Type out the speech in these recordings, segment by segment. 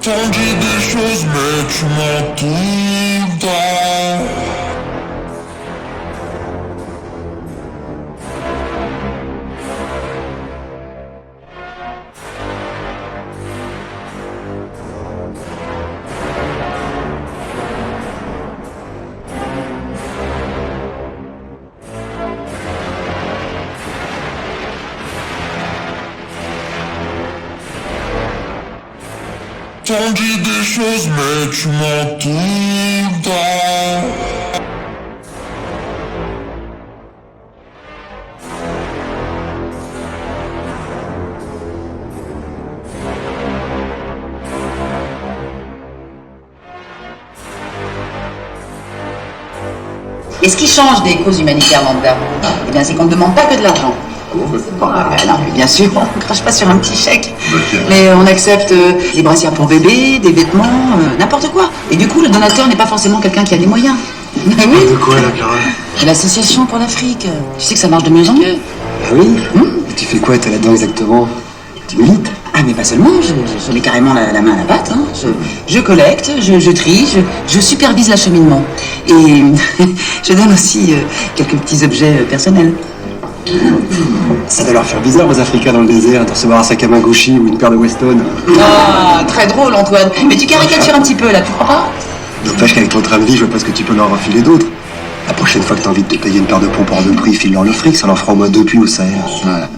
T'en dis des choses mais tu mens tout le temps. T'en dis des choses mais tu mens tout le temps. Et ce qui change des causes humanitaires lambda, eh bien, c'est qu'on ne demande pas que de l'argent. Bon, non, mais bien sûr, on ne crache pas sur un petit chèque. Mais on accepte des brassières pour bébé, des vêtements, n'importe quoi. Et du coup, le donateur n'est pas forcément quelqu'un qui a les moyens. Mais oui. De quoi, la Clara? L'association pour l'Afrique. Tu sais que ça marche de mieux en mieux. Ah oui? Et tu fais quoi, t'es là-dedans exactement? Tu milites? Ah, mais pas seulement, je mets carrément la main à la pâte. Hein. Je collecte, je trie, je supervise l'acheminement. Et je donne aussi quelques petits objets personnels. Ça doit leur faire bizarre aux Africains dans le désert de recevoir un sac à main Gucci ou une paire de Weston. Ah, très drôle, Antoine. Mais tu caricatures un petit peu, là, tu crois pas? N'empêche qu'avec ton train de vie, je vois pas ce que tu peux leur refiler d'autre. La prochaine fois que t'as envie de te payer une paire de pompes hors de prix, file-leur le fric, ça leur fera au moins 2 puits au Sahel. Voilà.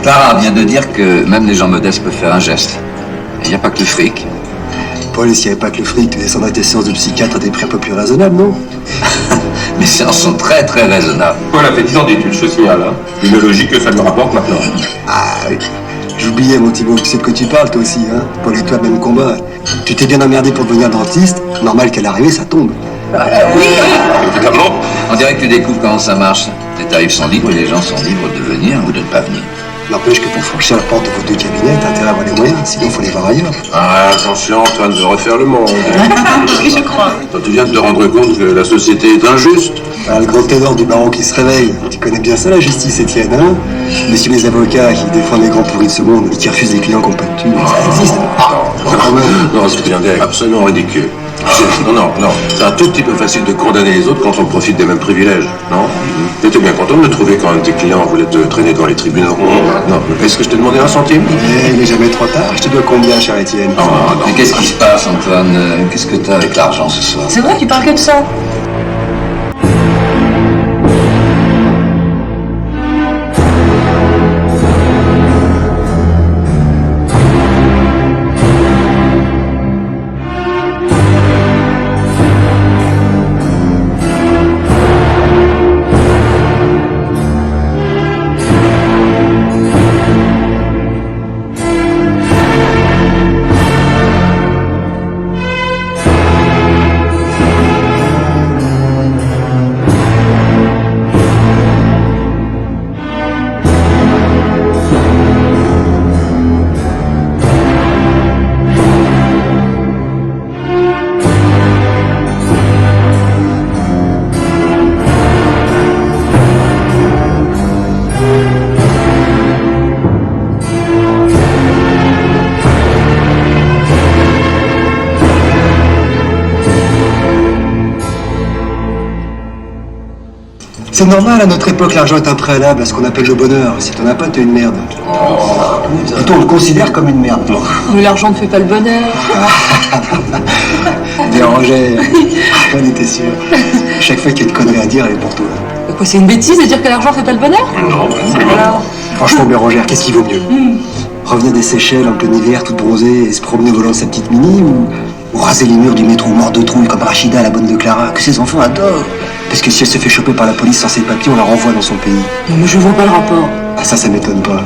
Clara vient de dire que même les gens modestes peuvent faire un geste. Il n'y a pas que le fric. Paul, et s'il n'y avait pas que le fric, tu descendrais tes séances de psychiatre à des prix un peu plus raisonnables, non? Les séances sont très très raisonnables. Paul a fait 10 ans d'études, je signale. Hein. Il est logique que ça lui rapporte maintenant. Ah oui. J'oubliais, mon Thibaut, tu sais de quoi tu parles, toi aussi, hein? Paul et toi, même combat. Tu t'es bien emmerdé pour devenir dentiste, normal qu'à l'arrivée, ça tombe. Oui. Évidemment. On dirait que tu découvres comment ça marche. Les tarifs sont libres et les gens sont libres de venir ou de ne pas venir. N'empêche que pour franchir la porte de vos 2 cabinets, t'as intérêt à avoir les moyens, sinon faut les voir ailleurs. Ah, attention, Antoine, de refaire le monde. Oui, je crois. Toi, tu viens de te rendre compte que la société est injuste. Ah, le gros ténor du baron qui se réveille. Tu connais bien ça, la justice, Étienne, hein? Messieurs les avocats qui défendent les grands pourris de ce monde et qui refusent les clients qui n'ont pas de thunes. Ça existe. Quand même. Non, c'est bien absolument ridicule. Non. C'est un tout petit peu facile de condamner les autres quand on profite des mêmes privilèges, non? T'étais bien content de me trouver quand un de tes clients voulait te traîner dans les tribunaux. Non, est-ce que je t'ai demandé un centime? Il n'est jamais trop tard. Je te dois combien, cher Étienne? Non. Mais qu'est-ce qui se passe, Antoine? Qu'est-ce que t'as avec l'argent ce soir? C'est vrai, tu parles que de ça. C'est normal, à notre époque, l'argent est un préalable à ce qu'on appelle le bonheur. Si t'en as pas, t'es une merde. Plutôt, on le considère comme une merde. Mais l'argent ne fait pas le bonheur. Bérangère, on était sûr. Chaque fois qu'il y a de conneries à dire, elle est pour toi. Quoi, c'est une bêtise de dire que l'argent fait pas le bonheur? Non, Alors, Franchement, Bérangère, qu'est-ce qui vaut mieux Revenir des Seychelles en plein hiver, toute bronzée, et se promener au volant de sa petite mini, ou raser les murs du métro mort de trouille comme Rachida, la bonne de Clara, que ses enfants adorent. Parce que si elle se fait choper par la police sans ses papiers, on la renvoie dans son pays. non, mais je vois pas le rapport. Ah ça m'étonne pas.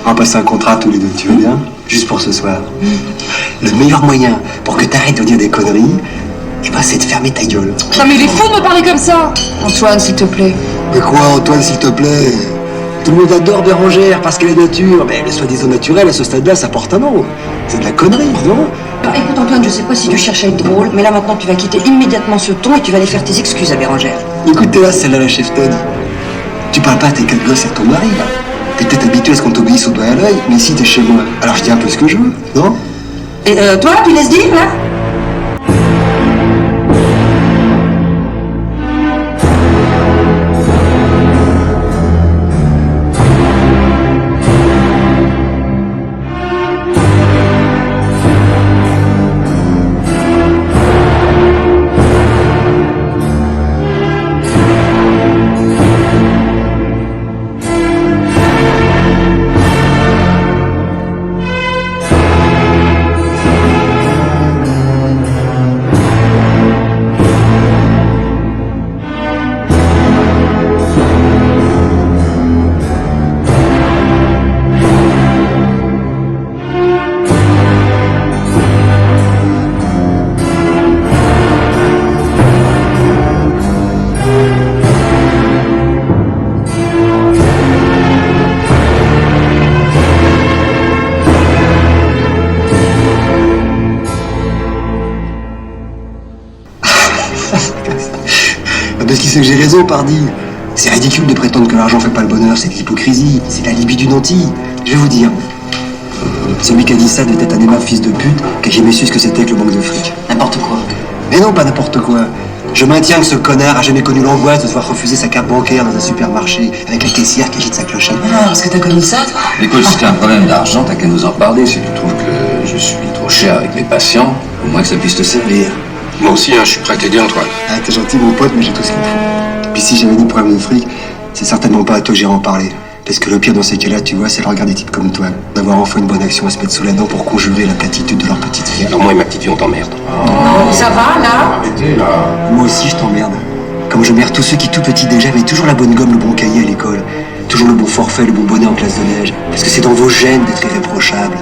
On va passer un contrat tous les deux, tu veux bien? Juste pour ce soir. Le meilleur moyen pour que t'arrêtes de dire des conneries, eh ben, c'est de fermer ta gueule. Non, mais il est fou de me parler comme ça. Antoine, s'il te plaît. Mais quoi, Antoine, s'il te plaît? Tout le monde adore Bérangère parce qu'elle est nature. Mais le soi-disant naturel, à ce stade-là, ça porte un nom. C'est de la connerie, non? Alors, écoute Antoine, je sais pas si tu cherches à être drôle, mais là maintenant tu vas quitter immédiatement ce ton et tu vas aller faire tes excuses à Bérangère. Écoute, t'es là, celle-là, la cheftaine. Tu parles pas à tes quatre gosses et à ton mari, là. T'es peut-être habitué à ce qu'on t'obéisse au doigt et à l'œil, mais ici, t'es chez moi. Alors je dis un peu ce que je veux, non? Et toi, tu laisses dire là? Parce qu'il sait que j'ai raison, pardi. C'est ridicule de prétendre que l'argent fait pas le bonheur, c'est de l'hypocrisie, c'est la libidine anti. Je vais vous dire. Celui qui a dit ça devait être un aimable fils de pute qui a jamais su ce que c'était que le manque de fric. N'importe quoi. Mais non, pas n'importe quoi. Je maintiens que ce connard a jamais connu l'angoisse de se voir refuser sa carte bancaire dans un supermarché avec la caissière qui agite sa clochette. Ah, parce que t'as connu ça, toi? Écoute, si t'as un problème d'argent, t'as qu'à nous en parler. Si tu trouves que je suis trop cher avec mes patients, au moins que ça puisse te servir. Moi aussi, je suis prêt à t'aider, Antoine. Ah, t'es gentil, mon pote, mais j'ai tout ce qu'il me faut. Puis si j'avais des problèmes de fric, c'est certainement pas à toi que j'irai en parler. Parce que le pire dans ces cas-là, tu vois, c'est le regard des types comme toi. D'avoir enfin une bonne action à se mettre sous la dent pour conjurer la platitude de leur petite vie. Alors moi et ma petite vie, on t'emmerde. Ça va là? Arrêtez, là. Moi aussi, je t'emmerde. Comme je merde tous ceux qui, tout petits déjà, avaient toujours la bonne gomme, le bon cahier à l'école. Toujours le bon forfait, le bon bonnet en classe de neige. Parce que c'est dans vos gènes d'être irréprochable.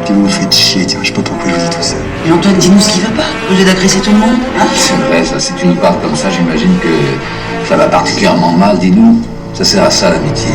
Puis vous me faites chier, tiens, je sais pas pourquoi je vous dis tout ça. Mais Antoine, dis-nous ce qui va pas, au lieu d'agresser tout le monde. Hein? C'est vrai, ça. Si tu nous parles comme ça, j'imagine que ça va particulièrement mal. Dis-nous, ça sert à ça, l'amitié.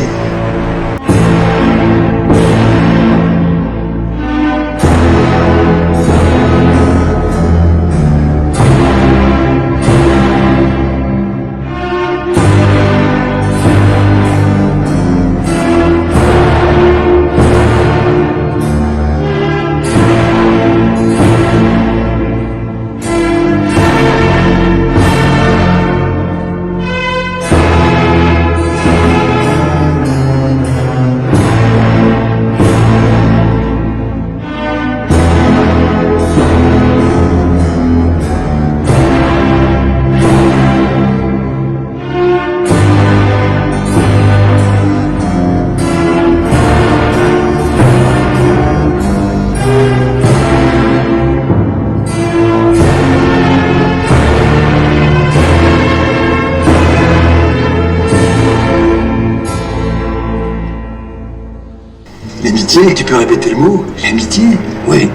L'amitié, tu peux répéter le mot? L'amitié? Oui,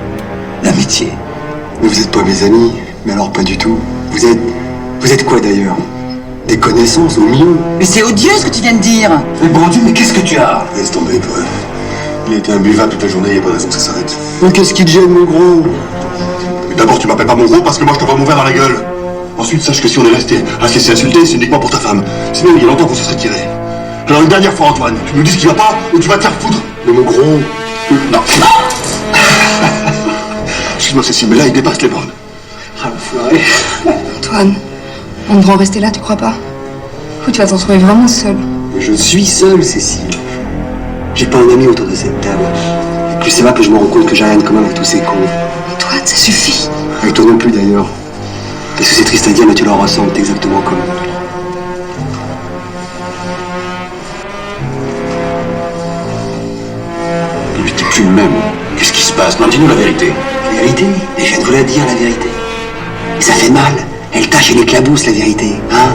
l'amitié. Mais vous êtes pas mes amis. Mais alors pas du tout. Vous êtes quoi d'ailleurs? Des connaissances au mieux? Mais c'est odieux ce que tu viens de dire. Mais bon Dieu, mais qu'est-ce que tu as? Laisse tomber, toi. Il a été imbuvable toute la journée, il n'y a pas de raison que ça s'arrête. Mais qu'est-ce qui te gêne, mon gros? Mais d'abord, tu m'appelles pas mon gros parce que moi je te vois mon verre dans la gueule. Ensuite, sache que si on est resté à se laisser insulter, c'est uniquement pour ta femme. Sinon, il y a longtemps qu'on se serait tiré. Alors une dernière fois, Antoine, tu nous dis ce qui va pas ou tu vas te faire foutre. Mais mon gros... Non. Excuse-moi, Cécile, mais là, il dépasse les bornes. Ah, l'enfoiré. Antoine. Antoine, on devrait en rester là, tu crois pas? Ou tu vas t'en trouver vraiment seul. Je suis seul, Cécile. J'ai pas un ami autour de cette table. Et plus ça va, plus je me rends compte que j'ai rien de commun avec tous ces cons. Antoine, ça suffit. Avec toi non plus, d'ailleurs. Parce que c'est triste à dire, mais tu leur ressembles exactement comme eux. Mais t'es plus le même. Qu'est-ce qui se passe? Non, dis-nous la vérité. La vérité? Et je viens de vous la dire, la vérité. Et ça fait mal. Elle tâche et l'éclabousse, la vérité. Hein?